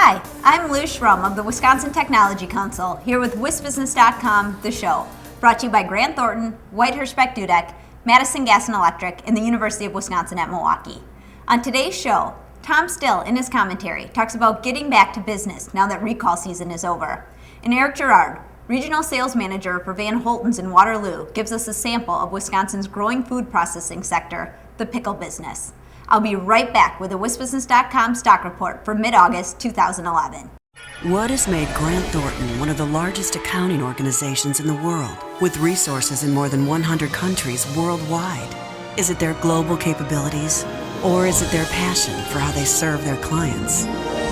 Hi, I'm Liz Schrum of the Wisconsin Technology Council, here with WisBusiness.com, the show, brought to you by Grant Thornton, Whitehurst Beck Dudek, Madison Gas and Electric, and the University of Wisconsin at Milwaukee. On today's show, Tom Still, in his commentary, talks about getting back to business now that recall season is over. And Eric Girard, Regional Sales Manager for Van Holten's in Waterloo, gives us a sample of Wisconsin's growing food processing sector, the pickle business. I'll be right back with a WisBusiness.com stock report for mid-August 2011. What has made Grant Thornton one of the largest accounting organizations in the world, with resources in more than 100 countries worldwide? Is it their global capabilities, or is it their passion for how they serve their clients?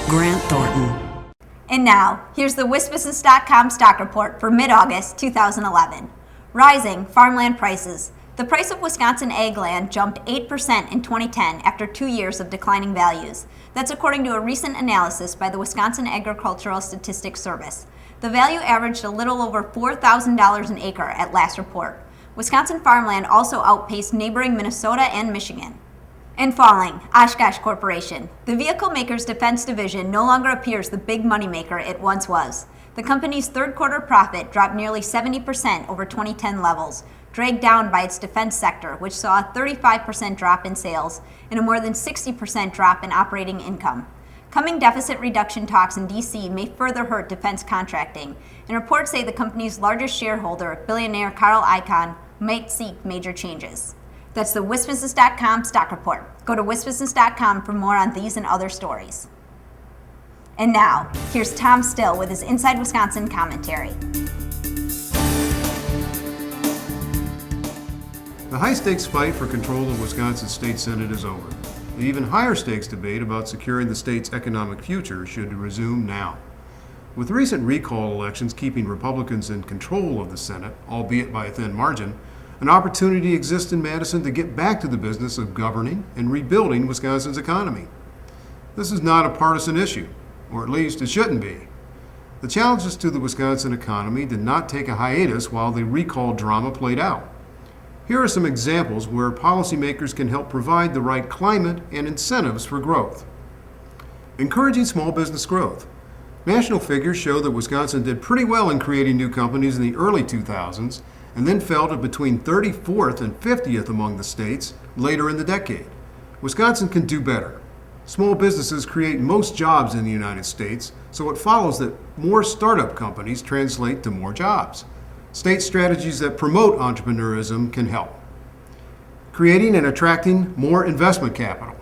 Grant Thornton. And now, here's the WisBusiness.com stock report for mid-August 2011. Rising farmland prices. The price of Wisconsin ag land jumped 8% in 2010 after 2 years of declining values. That's according to a recent analysis by the Wisconsin Agricultural Statistics Service. The value averaged a little over $4,000 an acre at last report. Wisconsin farmland also outpaced neighboring Minnesota and Michigan. And falling, Oshkosh Corporation. The vehicle maker's defense division no longer appears the big moneymaker it once was. The company's third quarter profit dropped nearly 70% over 2010 levels, dragged down by its defense sector, which saw a 35% drop in sales and a more than 60% drop in operating income. Coming deficit reduction talks in D.C. may further hurt defense contracting, and reports say the company's largest shareholder, billionaire Carl Icahn, might seek major changes. That's the WisBusiness.com stock report. Go to WisBusiness.com for more on these and other stories. And now, here's Tom Still with his Inside Wisconsin commentary. The high-stakes fight for control of Wisconsin's state senate is over. The even higher-stakes debate about securing the state's economic future should resume now. With recent recall elections keeping Republicans in control of the Senate, albeit by a thin margin, an opportunity exists in Madison to get back to the business of governing and rebuilding Wisconsin's economy. This is not a partisan issue, or at least it shouldn't be. The challenges to the Wisconsin economy did not take a hiatus while the recall drama played out. Here are some examples where policymakers can help provide the right climate and incentives for growth. Encouraging small business growth. National figures show that Wisconsin did pretty well in creating new companies in the early 2000s and then fell to between 34th and 50th among the states later in the decade. Wisconsin can do better. Small businesses create most jobs in the United States, so it follows that more startup companies translate to more jobs. State strategies that promote entrepreneurism can help. Creating and attracting more investment capital.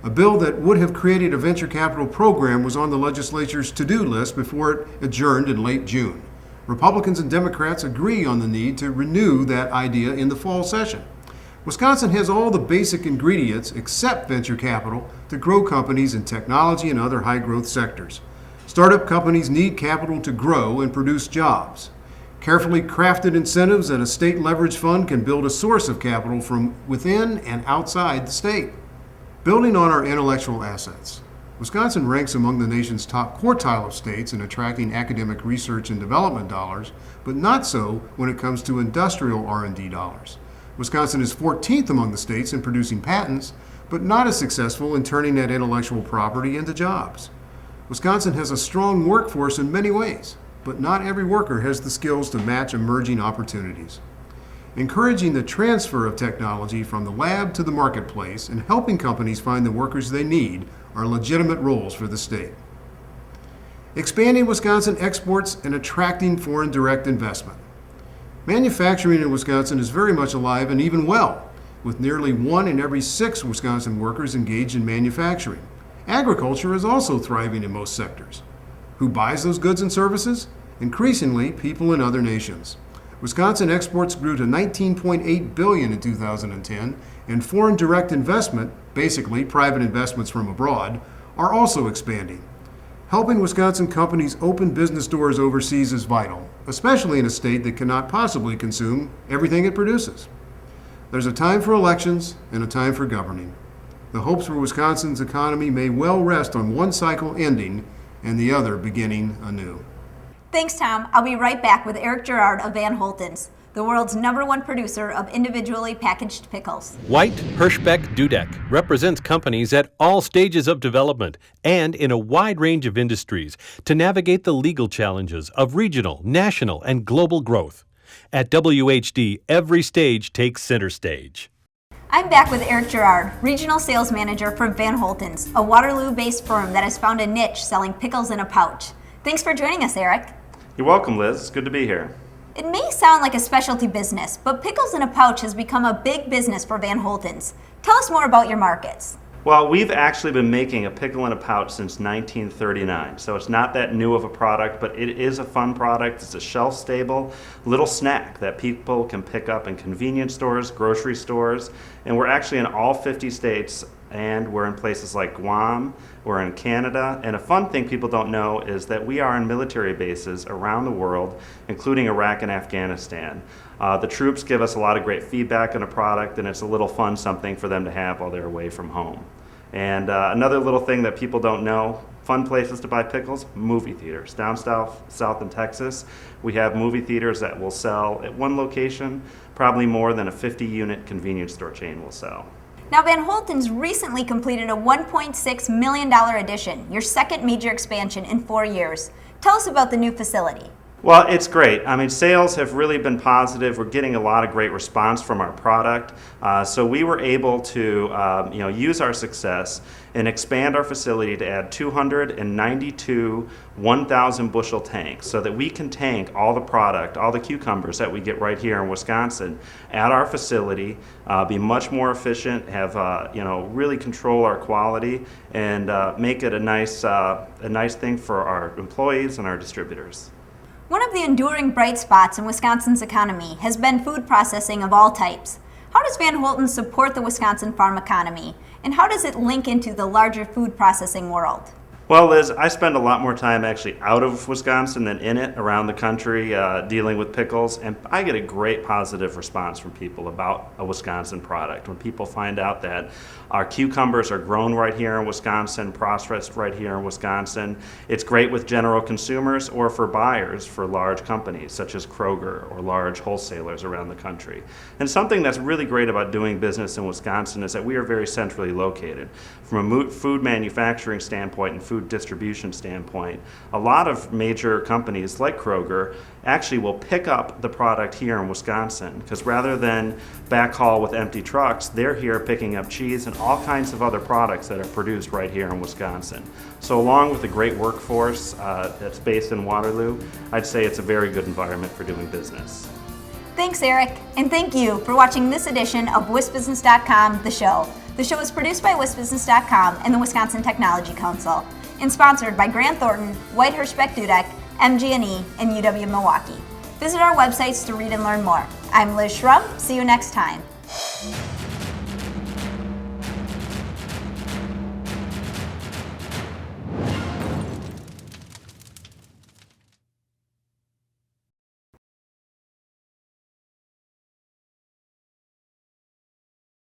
A bill that would have created a venture capital program was on the legislature's to-do list before it adjourned in late June. Republicans and Democrats agree on the need to renew that idea in the fall session. Wisconsin has all the basic ingredients except venture capital to grow companies in technology and other high-growth sectors. Startup companies need capital to grow and produce jobs. Carefully crafted incentives at a state leverage fund can build a source of capital from within and outside the state. Building on our intellectual assets. Wisconsin ranks among the nation's top quartile of states in attracting academic research and development dollars, but not so when it comes to industrial R&D dollars. Wisconsin is 14th among the states in producing patents, but not as successful in turning that intellectual property into jobs. Wisconsin has a strong workforce in many ways, but not every worker has the skills to match emerging opportunities. Encouraging the transfer of technology from the lab to the marketplace and helping companies find the workers they need are legitimate roles for the state. Expanding Wisconsin exports and attracting foreign direct investment. Manufacturing in Wisconsin is very much alive and even well, with nearly 1 in every 6 Wisconsin workers engaged in manufacturing. Agriculture is also thriving in most sectors. Who buys those goods and services? Increasingly, people in other nations. Wisconsin exports grew to $19.8 billion in 2010, and foreign direct investment, basically private investments from abroad, are also expanding. Helping Wisconsin companies open business doors overseas is vital, especially in a state that cannot possibly consume everything it produces. There's a time for elections and a time for governing. The hopes for Wisconsin's economy may well rest on one cycle ending and the other beginning anew. Thanks, Tom. I'll be right back with Eric Girard of Van Holten's, the world's #1 producer of individually packaged pickles. White Hirschbeck Dudek represents companies at all stages of development and in a wide range of industries to navigate the legal challenges of regional, national, and global growth. At WHD, every stage takes center stage. I'm back with Eric Girard, Regional Sales Manager for Van Holten's, a Waterloo-based firm that has found a niche selling pickles in a pouch. Thanks for joining us, Eric. You're welcome, Liz. It's good to be here. It may sound like a specialty business, but pickles in a pouch has become a big business for Van Holten's. Tell us more about your markets. Well, we've actually been making a pickle in a pouch since 1939, so it's not that new of a product, but it is a fun product. It's a shelf-stable little snack that people can pick up in convenience stores, grocery stores, and we're actually in all 50 states, and we're in places like Guam, we're in Canada, and a fun thing people don't know is that we are in military bases around the world, including Iraq and Afghanistan. The troops give us a lot of great feedback on a product, and it's a little fun something for them to have while they're away from home. And another little thing that people don't know, fun places to buy pickles, movie theaters. Down south in Texas, we have movie theaters that will sell at one location, probably more than a 50-unit convenience store chain will sell. Now, Van Holten's recently completed a $1.6 million addition, your second major expansion in 4 years. Tell us about the new facility. Well, it's great. I mean, sales have really been positive. We're getting a lot of great response from our product. So we were able to use our success and expand our facility to add 292 1,000 bushel tanks so that we can tank all the product, all the cucumbers that we get right here in Wisconsin at our facility, be much more efficient, have really control our quality, and make it a nice thing for our employees and our distributors. One of the enduring bright spots in Wisconsin's economy has been food processing of all types. How does Van Holten support the Wisconsin farm economy, and how does it link into the larger food processing world? Well, Liz, I spend a lot more time actually out of Wisconsin than in it, around the country, dealing with pickles, and I get a great positive response from people about a Wisconsin product. When people find out that our cucumbers are grown right here in Wisconsin, processed right here in Wisconsin, it's great with general consumers or for buyers for large companies such as Kroger or large wholesalers around the country. And something that's really great about doing business in Wisconsin is that we are very centrally located. From a food manufacturing standpoint and food distribution standpoint, a lot of major companies like Kroger actually will pick up the product here in Wisconsin, because rather than backhaul with empty trucks, they're here picking up cheese and all kinds of other products that are produced right here in Wisconsin. So along with the great workforce that's based in Waterloo, I'd say it's a very good environment for doing business. Thanks, Eric, and thank you for watching this edition of WisBusiness.com, the show. The show is produced by WisBusiness.com and the Wisconsin Technology Council, and sponsored by Grant Thornton, White Hirschbeck Dudek, MG&E, and UW-Milwaukee. Visit our websites to read and learn more. I'm Liz Schrum. See you next time.